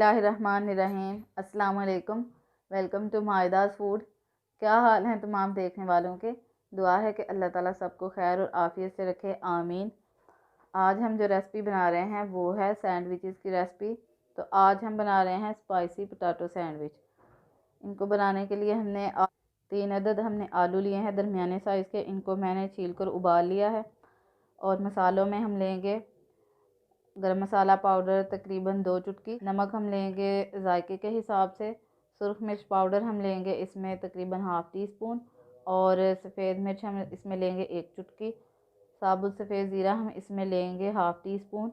बिस्मिल्लाहिर्रहमानिर्रहीम। अस्सलाम वालेकुम। वेलकम टू मायदास फूड। क्या हाल हैं तमाम देखने वालों के। दुआ है कि अल्लाह ताला सबको खैर और आफियत से रखे, आमीन। आज हम जो रेसिपी बना रहे हैं वो है सैंडविचेस की रेसिपी। तो आज हम बना रहे हैं स्पाइसी पोटैटो सैंडविच। इनको बनाने के लिए हमने 3 अदद आलू लिए हैं दरमियाने साइज़ के। इनको मैंने छील कर उबाल लिया है। और मसालों में हम लेंगे गरम मसाला पाउडर तकरीबन 2 चुटकी, नमक हम लेंगे जायके के हिसाब से, सुरख मिर्च पाउडर हम लेंगे इसमें तकरीबन हाफ़ टी स्पून, और सफ़ेद मिर्च हम इसमें लेंगे 1 चुटकी, साबुत सफ़ेद ज़ीरा हम इसमें लेंगे half teaspoon,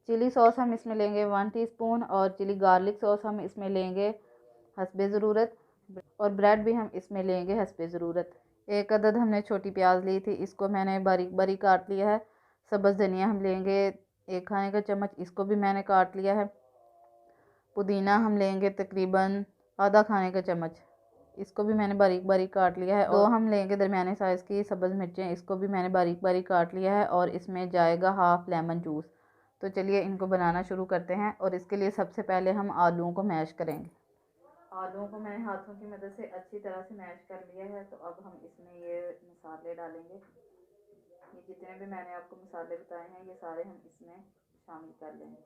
chilli sauce हम इसमें लेंगे 1 टीस्पून, और चिली गार्लिक सॉस हम इसमें लेंगे हस्बे ज़रूरत, और ब्रेड भी हम इसमें लेंगे हस्बे ज़रूरत। 1 अदद हमने छोटी प्याज ली थी, इसको मैंने बारीक बारीक काट लिया है। सब्ज़ धनिया हम लेंगे 1 खाने का चम्मच, इसको भी मैंने काट लिया है। पुदीना हम लेंगे तकरीबन आधा खाने का चम्मच, इसको भी मैंने बारीक बारीक काट लिया है। 2 हम लेंगे दरमियाने साइज़ की सब्ज़ मिर्चें, इसको भी मैंने बारीक बारीक काट लिया है, और इसमें जाएगा हाफ़ लेमन जूस। तो चलिए इनको बनाना शुरू करते हैं। और इसके लिए सबसे पहले हम आलूओं को मैश करेंगे। आलूओं को मैंने हाथों की मदद से अच्छी तरह से मैश कर लिया है। तो अब हम इसमें ये मसाले डालेंगे। ये जितने भी मैंने आपको मसाले बताए हैं ये सारे हम इसमें शामिल कर लेंगे।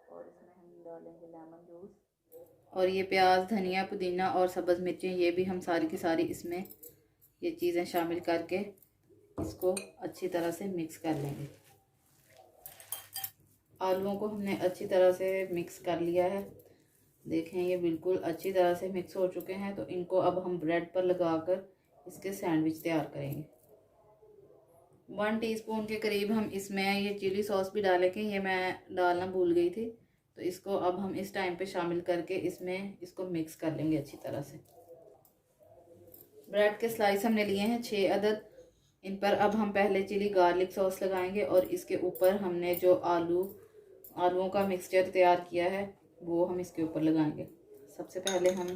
और इसमें हम डालेंगे लेमन जूस, और ये प्याज धनिया पुदीना और सब्ज़ मिर्चें ये भी हम सारी की सारी इसमें ये चीज़ें शामिल करके इसको अच्छी तरह से मिक्स कर लेंगे। आलूओं को हमने अच्छी तरह से मिक्स कर लिया है। देखें ये बिल्कुल अच्छी तरह से मिक्स हो चुके हैं। तो इनको अब हम ब्रेड पर लगाकर इसके सैंडविच तैयार करेंगे। 1 टीस्पून के करीब हम इसमें ये चिली सॉस भी डालेंगे, ये मैं डालना भूल गई थी। तो इसको अब हम इस टाइम पे शामिल करके इसमें इसको मिक्स कर लेंगे अच्छी तरह से। ब्रेड के स्लाइस हमने लिए हैं 6 अदद। इन पर अब हम पहले चिली गार्लिक सॉस लगाएंगे, और इसके ऊपर हमने जो आलूओं का मिक्सचर तैयार किया है वो हम इसके ऊपर लगाएंगे। सबसे पहले हम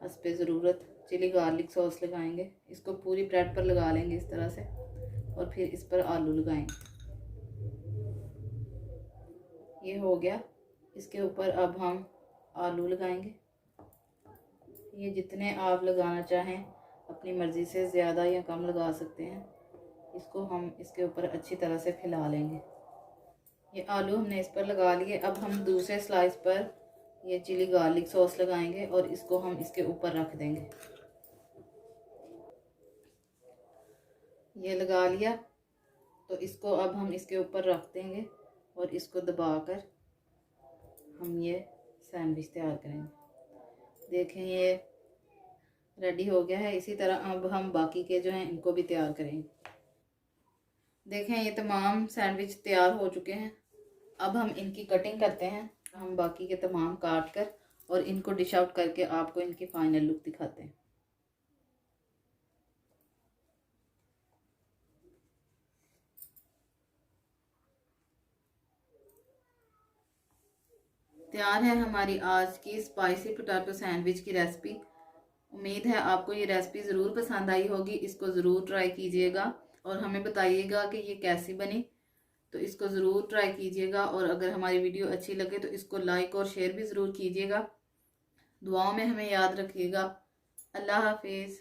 हस्बे ज़रूरत चिली गार्लिक सॉस लगाएंगे, इसको पूरी ब्रेड पर लगा लेंगे इस तरह से, और फिर इस पर आलू लगाएंगे। ये हो गया। इसके ऊपर अब हम आलू लगाएंगे। ये जितने आप लगाना चाहें अपनी मर्ज़ी से ज़्यादा या कम लगा सकते हैं। इसको हम इसके ऊपर अच्छी तरह से फैला लेंगे। ये आलू हमने इस पर लगा लिए। अब हम दूसरे स्लाइस पर ये चिली गार्लिक सॉस लगाएंगे, और इसको हम इसके ऊपर रख देंगे। ये लगा लिया। तो इसको अब हम इसके ऊपर रख देंगे, और इसको दबाकर हम ये सैंडविच तैयार करेंगे। देखें ये रेडी हो गया है। इसी तरह अब हम बाकी के जो हैं इनको भी तैयार करेंगे। देखें ये तमाम सैंडविच तैयार हो चुके हैं। अब हम इनकी कटिंग करते हैं। हम बाकी के तमाम काट कर और इनको डिश आउट करके आपको इनकी फाइनल लुक दिखाते हैं। तैयार है हमारी आज की स्पाइसी पोटैटो सैंडविच की रेसिपी। उम्मीद है आपको ये रेसिपी ज़रूर पसंद आई होगी। इसको ज़रूर ट्राई कीजिएगा और हमें बताइएगा कि ये कैसी बनी। तो इसको ज़रूर ट्राई कीजिएगा, और अगर हमारी वीडियो अच्छी लगे तो इसको लाइक और शेयर भी ज़रूर कीजिएगा। दुआओं में हमें याद रखिएगा। अल्लाह हाफिज़।